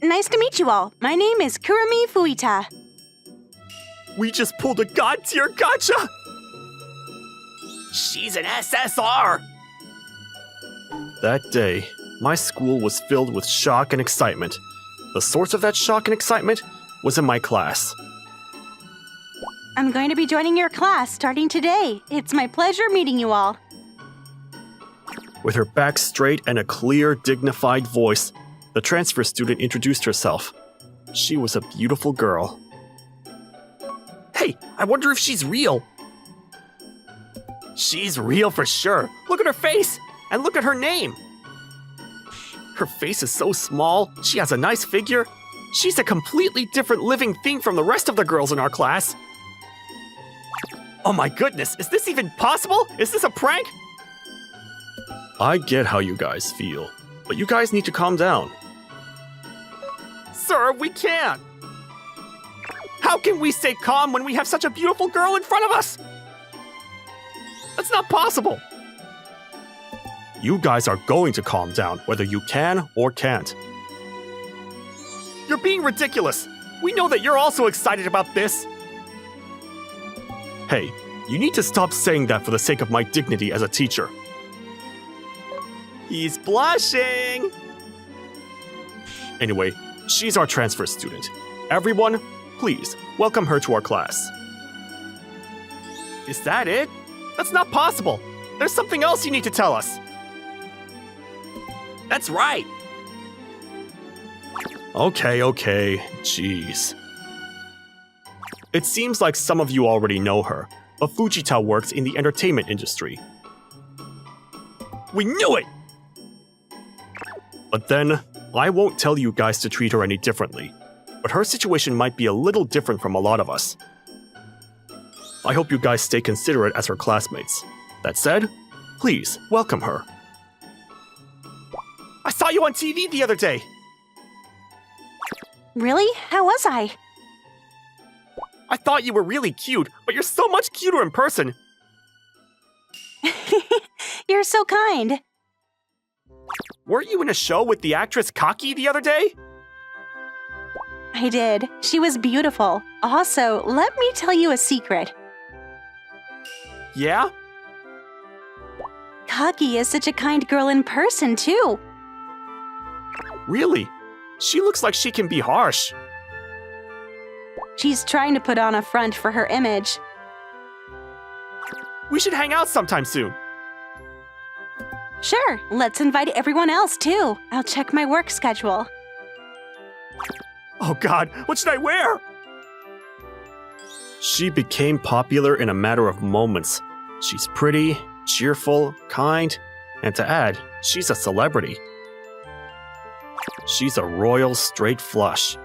Nice to meet you all. My name is Kurumi Fuita. We just pulled a god-tier gotcha! She's an SSR! That day, my school was filled with shock and excitement. The source of that shock and excitement was in my class. I'm going to be joining your class starting today. It's my pleasure meeting you all. With her back straight and a clear, dignified voice, the transfer student introduced herself. She was a beautiful girl. Hey, I wonder if she's real. She's real for sure. Look at her face, and look at her name. Her face is so small, she has a nice figure. She's a completely different living thing from the rest of the girls in our class. Oh my goodness, is this even possible? Is this a prank? I get how you guys feel, but you guys need to calm down. Sir, we can't. How can we stay calm when we have such a beautiful girl in front of us? That's not possible. You guys are going to calm down, whether you can or can't. You're being ridiculous. We know that you're also excited about this. Hey, you need to stop saying that for the sake of my dignity as a teacher. He's blushing! Anyway, she's our transfer student. Everyone, please, welcome her to our class. Is that it? That's not possible. There's something else you need to tell us. That's right. Okay, jeez. It seems like some of you already know her, but Fujita works in the entertainment industry. We knew it! But then, I won't tell you guys to treat her any differently, but her situation might be a little different from a lot of us. I hope you guys stay considerate as her classmates. That said, please welcome her. I saw you on TV the other day! Really? How was I? I thought you were really cute, but you're so much cuter in person. You're so kind. Weren't you in a show with the actress Kaki the other day? I did. She was beautiful. Also, let me tell you a secret. Yeah? Kaki is such a kind girl in person, too. Really? She looks like she can be harsh. She's trying to put on a front for her image. We should hang out sometime soon. Sure, let's invite everyone else, too. I'll check my work schedule. Oh god, what should I wear? She became popular in a matter of moments. She's pretty, cheerful, kind, and to add, she's a celebrity. She's a royal straight flush.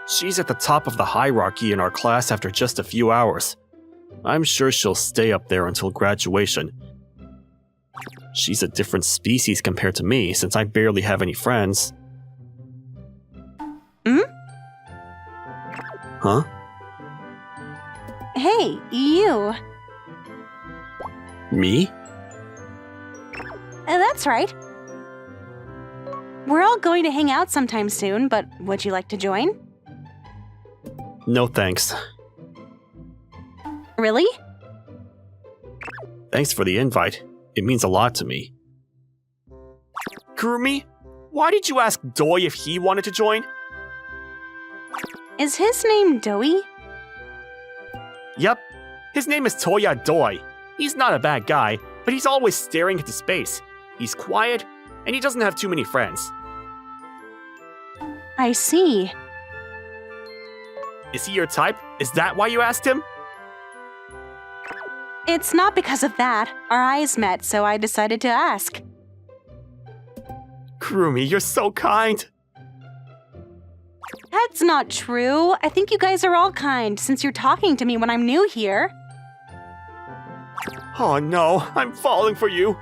She's at the top of the hierarchy in our class after just a few hours. I'm sure she'll stay up there until graduation. She's a different species compared to me, since I barely have any friends. Huh? Hey, you. Me? That's right. We're all going to hang out sometime soon, but would you like to join? No thanks. Really? Thanks for the invite. It means a lot to me. Kurumi, why did you ask Doi if he wanted to join? Is his name Doi? Yep. His name is Toya Doi. He's not a bad guy, but he's always staring into space. He's quiet, and he doesn't have too many friends. I see. Is he your type? Is that why you asked him? It's not because of that. Our eyes met, so I decided to ask. Kurumi, you're so kind. That's not true. I think you guys are all kind, since you're talking to me when I'm new here. Oh no, I'm falling for you.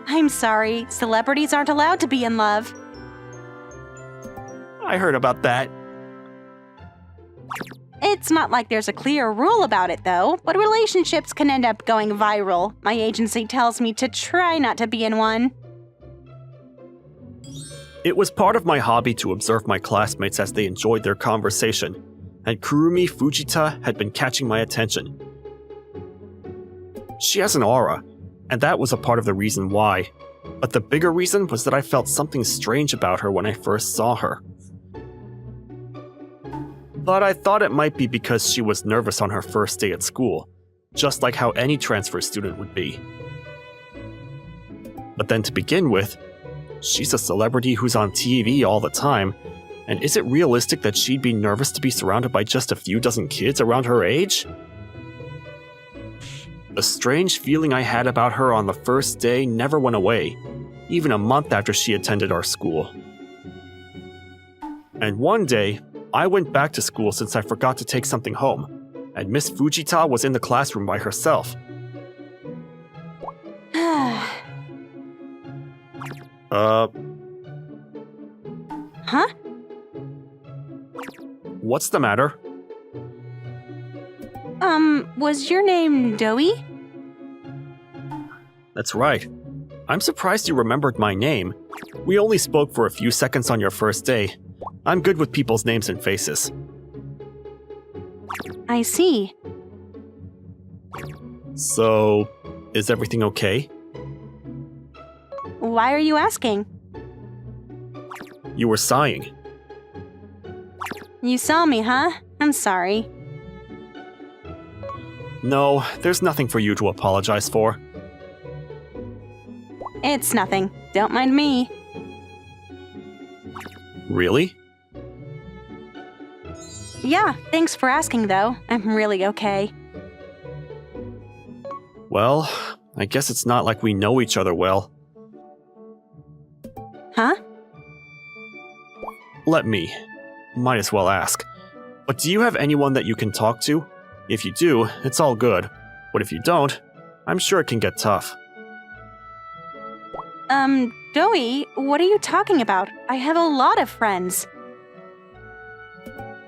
I'm sorry. Celebrities aren't allowed to be in love. I heard about that. It's not like there's a clear rule about it, though, but relationships can end up going viral. My agency tells me to try not to be in one. It was part of my hobby to observe my classmates as they enjoyed their conversation, and Kurumi Fujita had been catching my attention. She has an aura, and that was a part of the reason why. But the bigger reason was that I felt something strange about her when I first saw her. But I thought it might be because she was nervous on her first day at school, just like how any transfer student would be. But then to begin with, she's a celebrity who's on TV all the time, and is it realistic that she'd be nervous to be surrounded by just a few dozen kids around her age? The strange feeling I had about her on the first day never went away, even a month after she attended our school. And one day, I went back to school since I forgot to take something home, and Miss Fujita was in the classroom by herself. Huh? What's the matter? Was your name Doey? That's right. I'm surprised you remembered my name. We only spoke for a few seconds on your first day. I'm good with people's names and faces. I see. So, is everything okay? Why are you asking? You were sighing. You saw me, huh? I'm sorry. No, there's nothing for you to apologize for. It's nothing. Don't mind me. Really? Yeah, thanks for asking, though. I'm really okay. Well, I guess it's not like we know each other well. Huh? Let me. Might as well ask. But do you have anyone that you can talk to? If you do, it's all good. But if you don't, I'm sure it can get tough. Doey, what are you talking about? I have a lot of friends.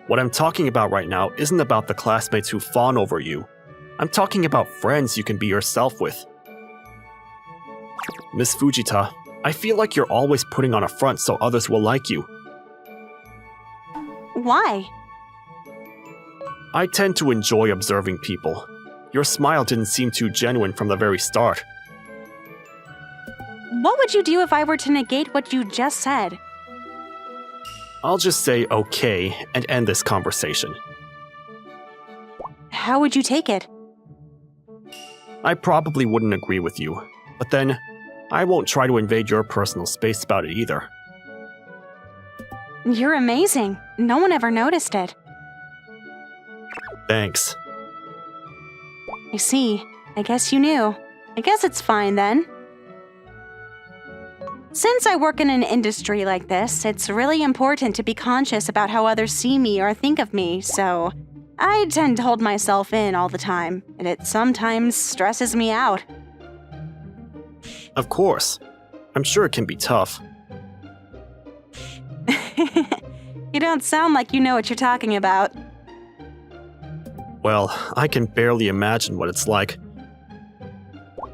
What I'm talking about right now isn't about the classmates who fawn over you. I'm talking about friends you can be yourself with. Miss Fujita, I feel like you're always putting on a front so others will like you. Why? I tend to enjoy observing people. Your smile didn't seem too genuine from the very start. What would you do if I were to negate what you just said? I'll just say okay and end this conversation. How would you take it? I probably wouldn't agree with you, but then I won't try to invade your personal space about it either. You're amazing. No one ever noticed it. Thanks. I see. I guess you knew. I guess it's fine then. Since I work in an industry like this, it's really important to be conscious about how others see me or think of me, so I tend to hold myself in all the time, and it sometimes stresses me out. Of course. I'm sure it can be tough. You don't sound like you know what you're talking about. Well, I can barely imagine what it's like.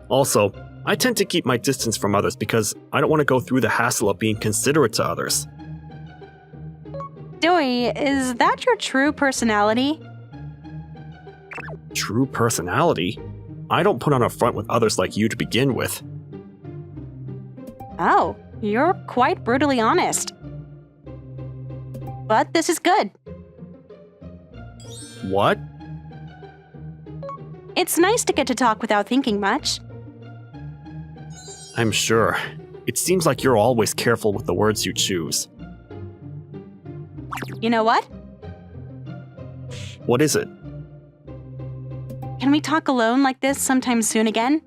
Also, I tend to keep my distance from others because I don't want to go through the hassle of being considerate to others. Doey, is that your true personality? True personality? I don't put on a front with others like you to begin with. Oh, you're quite brutally honest. But this is good. What? It's nice to get to talk without thinking much. I'm sure. It seems like you're always careful with the words you choose. You know what? What is it? Can we talk alone like this sometime soon again?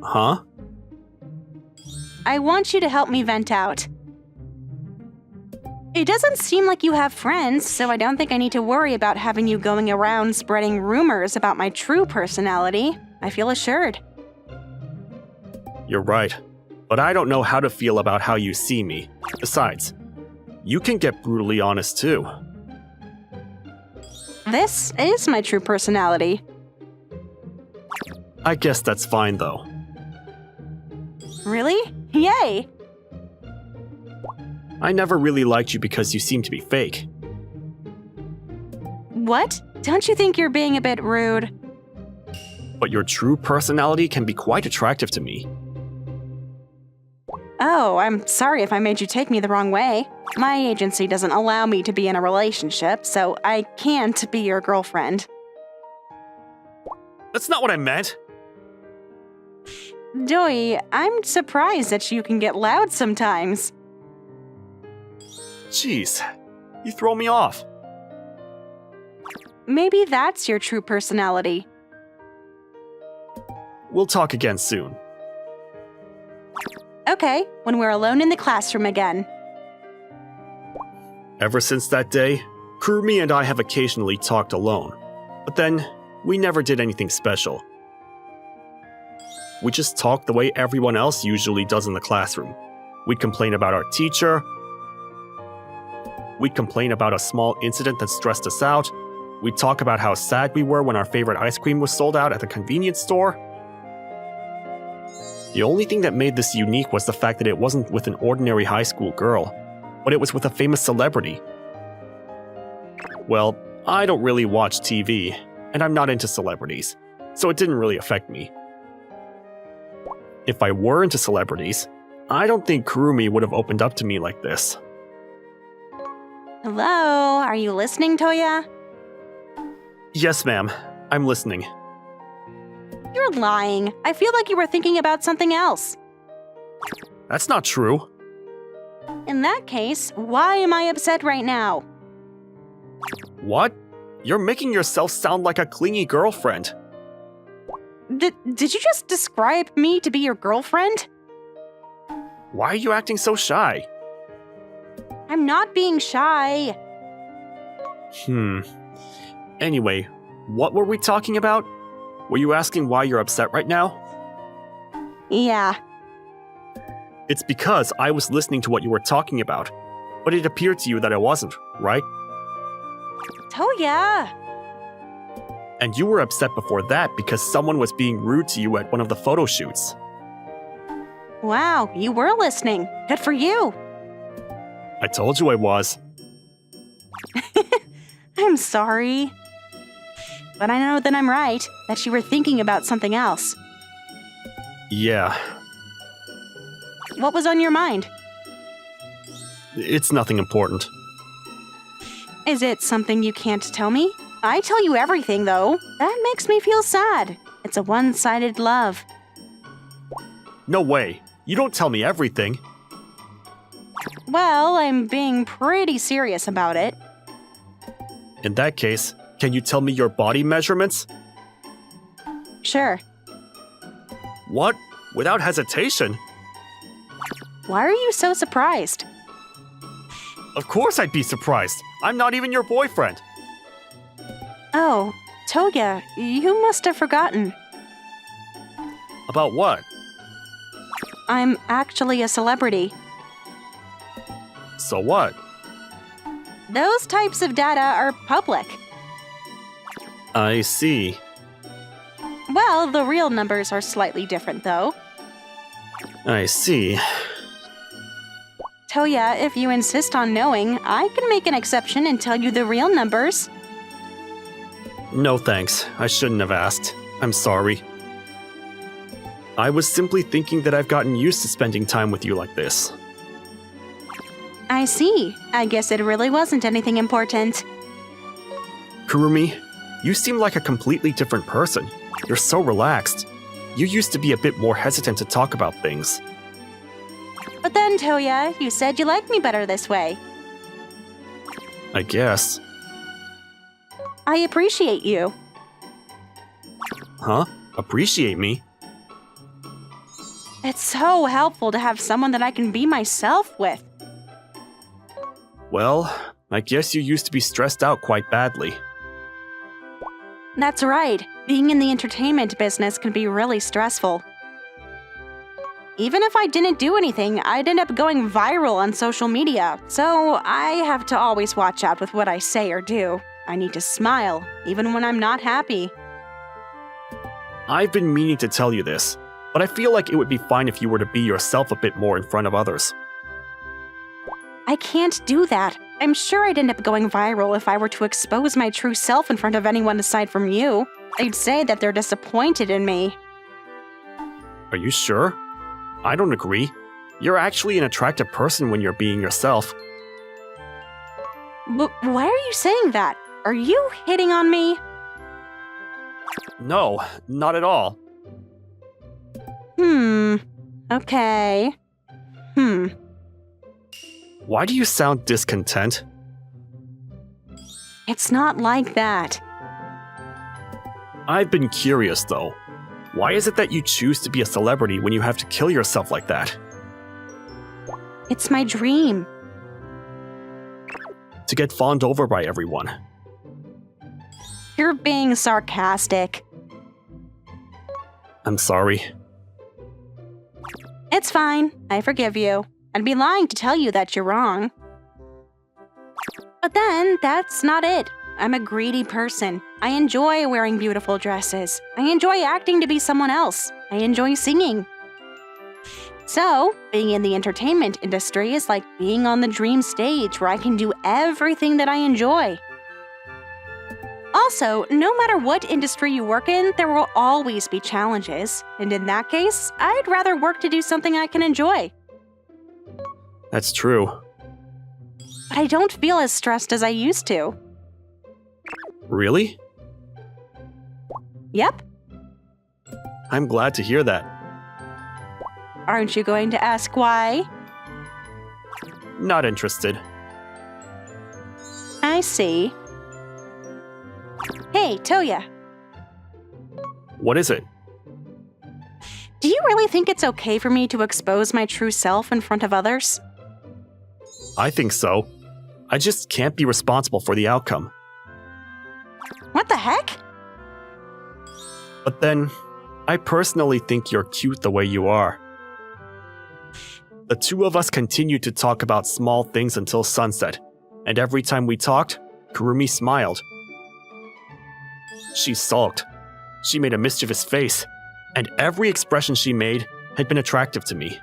Huh? I want you to help me vent out. It doesn't seem like you have friends, so I don't think I need to worry about having you going around spreading rumors about my true personality. I feel assured. You're right. But I don't know how to feel about how you see me. Besides, you can get brutally honest too. This is my true personality. I guess that's fine though. Really? Yay! I never really liked you because you seem to be fake. What? Don't you think you're being a bit rude? But your true personality can be quite attractive to me. Oh, I'm sorry if I made you take me the wrong way. My agency doesn't allow me to be in a relationship, so I can't be your girlfriend. That's not what I meant. Joey, I'm surprised that you can get loud sometimes. Jeez, you throw me off. Maybe that's your true personality. We'll talk again soon. Okay, when we're alone in the classroom again. Ever since that day, Kurumi and I have occasionally talked alone. But then, we never did anything special. We just talked the way everyone else usually does in the classroom. We'd complain about our teacher. We'd complain about a small incident that stressed us out. We'd talk about how sad we were when our favorite ice cream was sold out at the convenience store. The only thing that made this unique was the fact that it wasn't with an ordinary high school girl, but it was with a famous celebrity. Well, I don't really watch TV, and I'm not into celebrities, so it didn't really affect me. If I were into celebrities, I don't think Kurumi would have opened up to me like this. Hello, are you listening, Toya? Yes, ma'am. I'm listening. You're lying. I feel like you were thinking about something else. That's not true. In that case, why am I upset right now? What? You're making yourself sound like a clingy girlfriend. Did you just describe me to be your girlfriend? Why are you acting so shy? I'm not being shy. Anyway, what were we talking about? Were you asking why you're upset right now? Yeah. It's because I was listening to what you were talking about, but it appeared to you that I wasn't, right? Toya! And you were upset before that because someone was being rude to you at one of the photo shoots. Wow, you were listening. Good for you. I told you I was. I'm sorry. But I know that I'm right, that you were thinking about something else. Yeah, What was on your mind? it's nothing important. Is it something you can't tell me? I tell you everything, though. That makes me feel sad. It's a one-sided love. No way. You don't tell me everything. Well, I'm being pretty serious about it. In that case, can you tell me your body measurements? Sure. What? Without hesitation? Why are you so surprised? Of course I'd be surprised. I'm not even your boyfriend. Oh, Toya, you must have forgotten. About what? I'm actually a celebrity. So what? Those types of data are public. I see. Well, the real numbers are slightly different, though. I see. Toya, if you insist on knowing, I can make an exception and tell you the real numbers. No thanks. I shouldn't have asked. I'm sorry. I was simply thinking that I've gotten used to spending time with you like this. I see. I guess it really wasn't anything important. Kurumi, you seem like a completely different person. You're so relaxed. You used to be a bit more hesitant to talk about things. But then, Toya, you said you liked me better this way. I guess. I appreciate you. Huh? Appreciate me? It's so helpful to have someone that I can be myself with. Well, I guess you used to be stressed out quite badly. That's right. Being in the entertainment business can be really stressful. Even if I didn't do anything, I'd end up going viral on social media, so I have to always watch out with what I say or do. I need to smile, even when I'm not happy. I've been meaning to tell you this, but I feel like it would be fine if you were to be yourself a bit more in front of others. I can't do that. I'm sure I'd end up going viral if I were to expose my true self in front of anyone aside from you. They'd say that they're disappointed in me. Are you sure? I don't agree. You're actually an attractive person when you're being yourself. But why are you saying that? Are you hitting on me? No, not at all. Okay. Why do you sound discontent? It's not like that. I've been curious, though. Why is it that you choose to be a celebrity when you have to kill yourself like that? It's my dream. To get fawned over by everyone. You're being sarcastic. I'm sorry. It's fine. I forgive you. I'd be lying to tell you that you're wrong. But then, that's not it. I'm a greedy person. I enjoy wearing beautiful dresses. I enjoy acting to be someone else. I enjoy singing. So, being in the entertainment industry is like being on the dream stage where I can do everything that I enjoy. Also, no matter what industry you work in, there will always be challenges. And in that case, I'd rather work to do something I can enjoy. That's true. But I don't feel as stressed as I used to. Really? Yep. I'm glad to hear that. Aren't you going to ask why? Not interested. I see. Hey, Toya. What is it? Do you really think it's okay for me to expose my true self in front of others? I think so. I just can't be responsible for the outcome. What the heck? But then, I personally think you're cute the way you are. The two of us continued to talk about small things until sunset, and every time we talked, Kurumi smiled. She sulked. She made a mischievous face, and every expression she made had been attractive to me.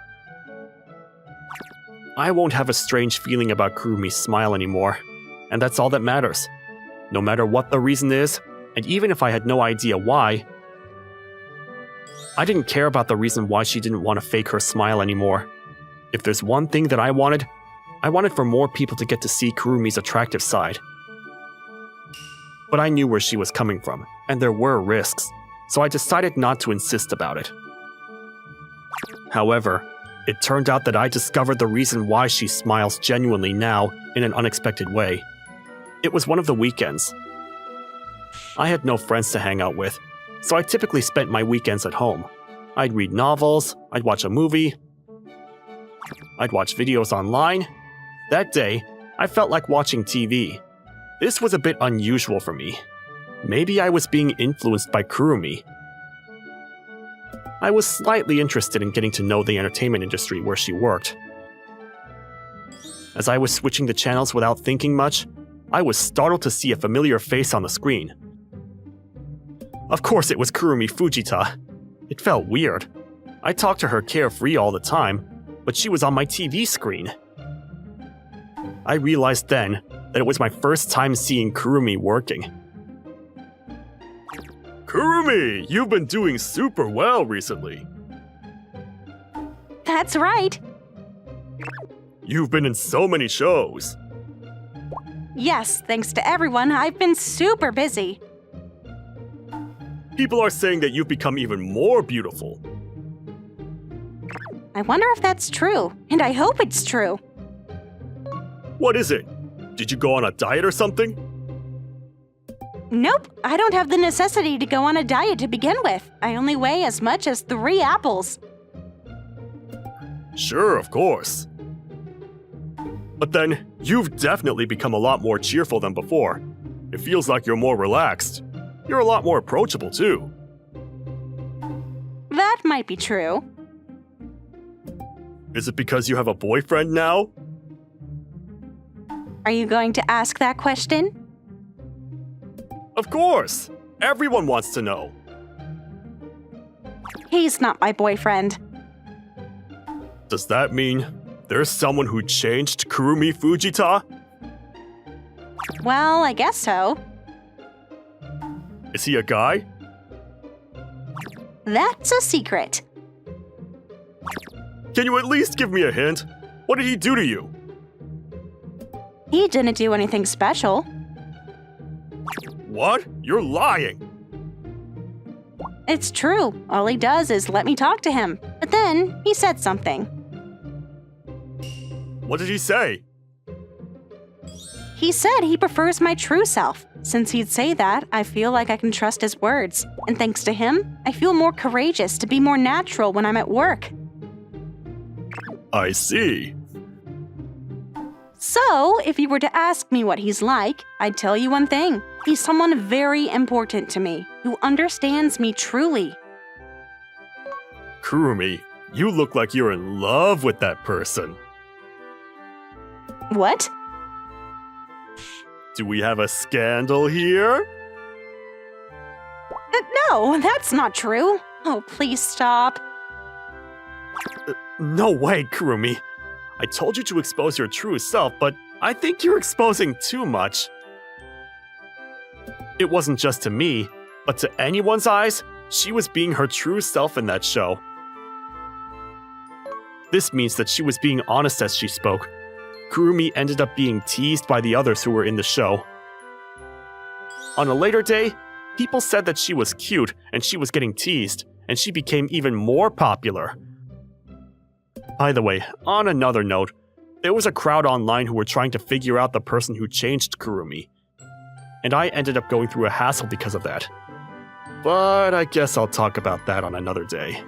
I won't have a strange feeling about Kurumi's smile anymore, and that's all that matters. No matter what the reason is, and even if I had no idea why, I didn't care about the reason why she didn't want to fake her smile anymore. If there's one thing that I wanted for more people to get to see Kurumi's attractive side. But I knew where she was coming from, and there were risks, so I decided not to insist about it. However, it turned out that I discovered the reason why she smiles genuinely now in an unexpected way. It was one of the weekends. I had no friends to hang out with, so I typically spent my weekends at home. I'd read novels, I'd watch a movie, I'd watch videos online. That day, I felt like watching TV. This was a bit unusual for me. Maybe I was being influenced by Kurumi. I was slightly interested in getting to know the entertainment industry where she worked. As I was switching the channels without thinking much, I was startled to see a familiar face on the screen. Of course it was Kurumi Fujita. It felt weird. I talked to her carefree all the time, but she was on my TV screen. I realized then that it was my first time seeing Kurumi working. Kurumi, you've been doing super well recently. That's right. You've been in so many shows. Yes, thanks to everyone, I've been super busy. People are saying that you've become even more beautiful. I wonder if that's true, and I hope it's true. What is it? Did you go on a diet or something? Nope, I don't have the necessity to go on a diet to begin with. I only weigh as much as 3 apples. Sure, of course. But then, you've definitely become a lot more cheerful than before. It feels like you're more relaxed. You're a lot more approachable, too. That might be true. Is it because you have a boyfriend now? Are you going to ask that question? Of course! Everyone wants to know. He's not my boyfriend. Does that mean There's someone who changed Kurumi Fujita? Well, I guess so. Is he a guy? That's a secret. Can you at least give me a hint? What did he do to you? He didn't do anything special. What? You're lying! It's true. All he does is let me talk to him. But then, he said something. What did he say? He said he prefers my true self. Since he'd say that, I feel like I can trust his words. And thanks to him, I feel more courageous to be more natural when I'm at work. I see. So, if you were to ask me what he's like, I'd tell you one thing. He's someone very important to me, who understands me truly. Kurumi, you look like you're in love with that person. What? Do we have a scandal here? No, that's not true. Oh, please stop. No way, Kurumi. I told you to expose your true self, but I think you're exposing too much. It wasn't just to me, but to anyone's eyes, she was being her true self in that show. This means that she was being honest as she spoke. Kurumi ended up being teased by the others who were in the show. On a later day, people said that she was cute and she was getting teased, and she became even more popular. By the way, on another note, there was a crowd online who were trying to figure out the person who changed Kurumi. And I ended up going through a hassle because of that. But I guess I'll talk about that on another day.